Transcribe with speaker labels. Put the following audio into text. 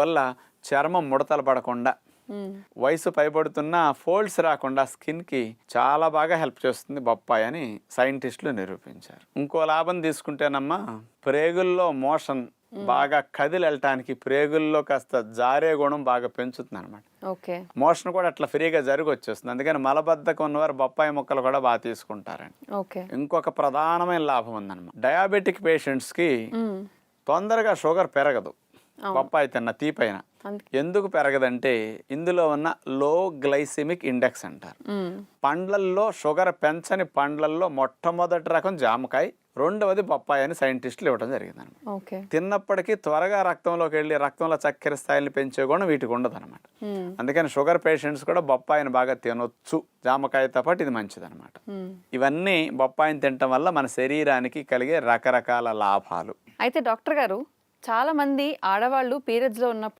Speaker 1: వల్ల చర్మం ముడతలు పడకుండా, వయసు పైబడుతున్న ఫోల్డ్స్ రాకుండా స్కిన్కి చాలా బాగా హెల్ప్ చేస్తుంది బొప్పాయి అని సైంటిస్టులు నిరూపించారు. ఇంకో లాభం తీసుకుంటేనమ్మా, ప్రేగుల్లో మోషన్ బాగా కదిలి వెళ్ళటానికి ప్రేగుల్లో కాస్త జారే గుణం బాగా పెంచుతుంది అనమాట. మోషన్ కూడా అట్లా ఫ్రీగా జరిగి వచ్చేస్తుంది. అందుకని మలబద్ధకం ఉన్నవారు బొప్పాయి ముక్కలు కూడా బాగా తీసుకుంటారండి. ఇంకొక ప్రధానమైన లాభం ఉందన్నమాట, డయాబెటిక్ పేషెంట్స్కి తొందరగా షుగర్ పెరగదు బొప్పాయి తిన్న తీపైన. ఎందుకు పెరగదంటే ఇందులో ఉన్న లో గ్లైసిమిక్ ఇండెక్స్ అంటారు. పండ్లల్లో షుగర్ పెంచని పండ్లల్లో మొట్టమొదటి రకం జామకాయ, రెండవది బొప్పాయి అని సైంటిస్టులు ఇవ్వడం జరిగింది అనమాట. తిన్నప్పటికీ త్వరగా రక్తంలోకి వెళ్ళి రక్తంలో చక్కెర స్థాయిని పెంచే గుణం వీటికి ఉండదు అనమాట. అందుకని షుగర్ పేషెంట్స్ కూడా బొప్పాయిని బాగా తినొచ్చు, జామకాయతో పాటు ఇది మంచిది అనమాట. ఇవన్నీ బొప్పాయిని తినటం వల్ల మన శరీరానికి కలిగే రకరకాల లాభాలు.
Speaker 2: అయితే డాక్టర్ గారు, చాలా మంది ఆడవాళ్ళు పీరియడ్స్ లో ఉన్నప్పుడు